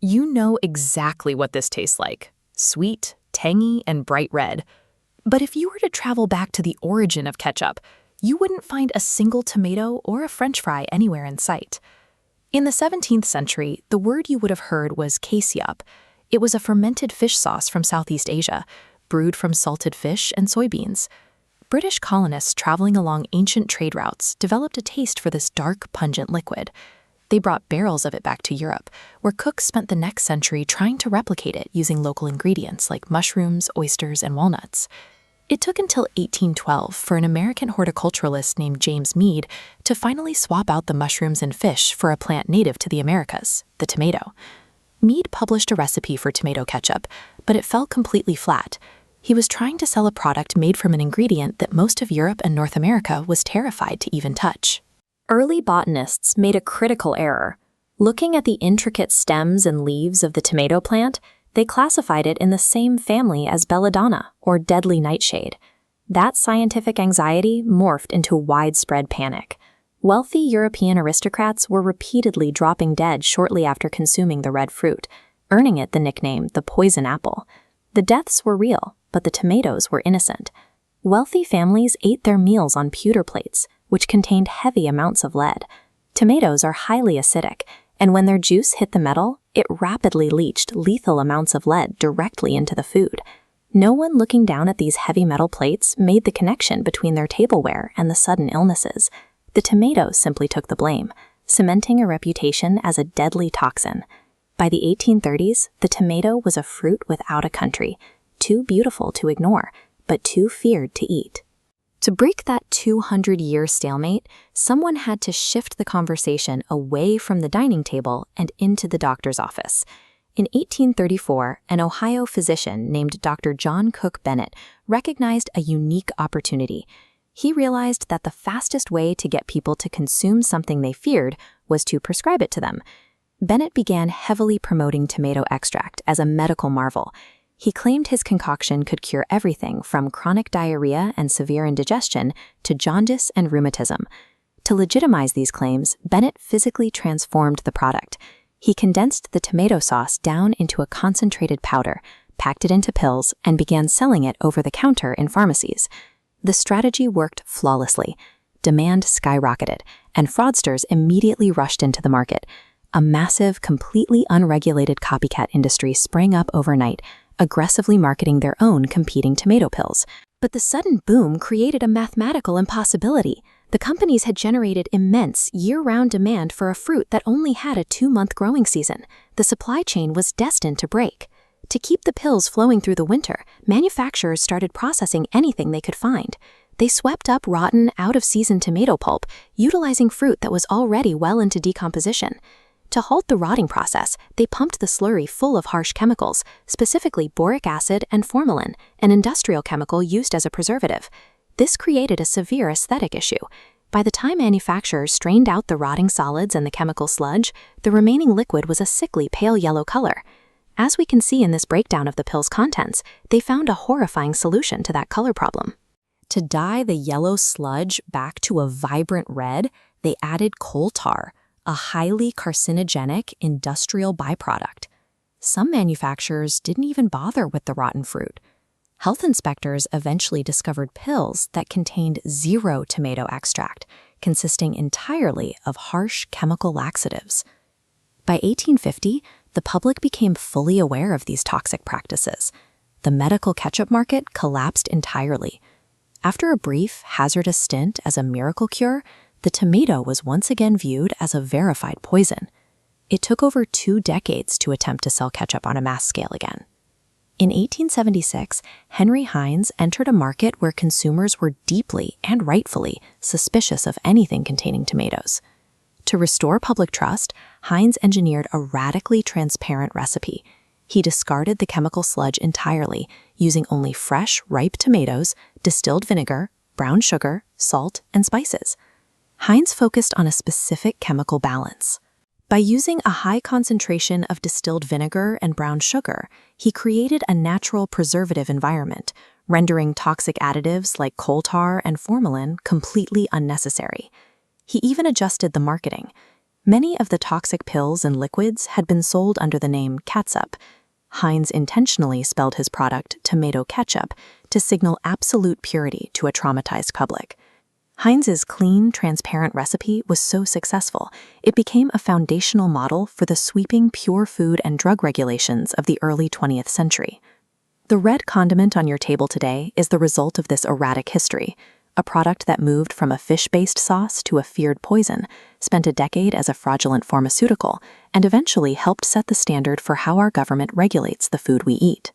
You know exactly what this tastes like: sweet, tangy, and bright red. But if you were to travel back to the origin of ketchup, you wouldn't find a single tomato or a French fry anywhere in sight. In the 17th century, the word you would have heard was ketchup. It was a fermented fish sauce from Southeast Asia, brewed from salted fish and soybeans. British colonists traveling along ancient trade routes developed a taste for this dark, pungent liquid. They brought barrels of it back to Europe, where cooks spent the next century trying to replicate it using local ingredients like mushrooms, oysters, and walnuts. It took until 1812 for an American horticulturalist named James Mead to finally swap out the mushrooms and fish for a plant native to the Americas, the tomato. Mead published a recipe for tomato ketchup, but it fell completely flat. He was trying to sell a product made from an ingredient that most of Europe and North America was terrified to even touch. Early botanists made a critical error. Looking at the intricate stems and leaves of the tomato plant, they classified it in the same family as belladonna, or deadly nightshade. That scientific anxiety morphed into widespread panic. Wealthy European aristocrats were repeatedly dropping dead shortly after consuming the red fruit, earning it the nickname the poison apple. The deaths were real, but the tomatoes were innocent. Wealthy families ate their meals on pewter plates, which contained heavy amounts of lead. Tomatoes are highly acidic, and when their juice hit the metal, it rapidly leached lethal amounts of lead directly into the food. No one looking down at these heavy metal plates made the connection between their tableware and the sudden illnesses. The tomatoes simply took the blame, cementing a reputation as a deadly toxin. By the 1830s, the tomato was a fruit without a country, too beautiful to ignore, but too feared to eat. To break that 200-year stalemate, someone had to shift the conversation away from the dining table and into the doctor's office. In 1834, an Ohio physician named Dr. John Cook Bennett recognized a unique opportunity. He realized that the fastest way to get people to consume something they feared was to prescribe it to them. Bennett began heavily promoting tomato extract as a medical marvel. He claimed his concoction could cure everything from chronic diarrhea and severe indigestion to jaundice and rheumatism. To legitimize these claims, Bennett physically transformed the product. He condensed the tomato sauce down into a concentrated powder, packed it into pills, and began selling it over the counter in pharmacies. The strategy worked flawlessly. Demand skyrocketed, and fraudsters immediately rushed into the market. A massive, completely unregulated copycat industry sprang up overnight, aggressively marketing their own competing tomato pills. But the sudden boom created a mathematical impossibility. The companies had generated immense year-round demand for a fruit that only had a 2-month growing season. The supply chain was destined to break. To keep the pills flowing through the winter, manufacturers started processing anything they could find. They swept up rotten, out-of-season tomato pulp, utilizing fruit that was already well into decomposition. To halt the rotting process, they pumped the slurry full of harsh chemicals, specifically boric acid and formalin, an industrial chemical used as a preservative. This created a severe aesthetic issue. By the time manufacturers strained out the rotting solids and the chemical sludge, the remaining liquid was a sickly pale yellow color. As we can see in this breakdown of the pill's contents, they found a horrifying solution to that color problem. To dye the yellow sludge back to a vibrant red, they added coal tar, a highly carcinogenic industrial byproduct. Some manufacturers didn't even bother with the rotten fruit. Health inspectors eventually discovered pills that contained zero tomato extract, consisting entirely of harsh chemical laxatives. By 1850, the public became fully aware of these toxic practices. The medical ketchup market collapsed entirely. After a brief, hazardous stint as a miracle cure, the tomato was once again viewed as a verified poison. It took over 2 decades to attempt to sell ketchup on a mass scale again. In 1876, Henry Heinz entered a market where consumers were deeply and rightfully suspicious of anything containing tomatoes. To restore public trust, Heinz engineered a radically transparent recipe. He discarded the chemical sludge entirely, using only fresh, ripe tomatoes, distilled vinegar, brown sugar, salt, and spices. Heinz focused on a specific chemical balance. By using a high concentration of distilled vinegar and brown sugar, he created a natural preservative environment, rendering toxic additives like coal tar and formalin completely unnecessary. He even adjusted the marketing. Many of the toxic pills and liquids had been sold under the name Ketchup. Heinz intentionally spelled his product tomato ketchup to signal absolute purity to a traumatized public. Heinz's clean, transparent recipe was so successful, it became a foundational model for the sweeping pure food and drug regulations of the early 20th century. The red condiment on your table today is the result of this erratic history. A product that moved from a fish-based sauce to a feared poison, spent a decade as a fraudulent pharmaceutical, and eventually helped set the standard for how our government regulates the food we eat.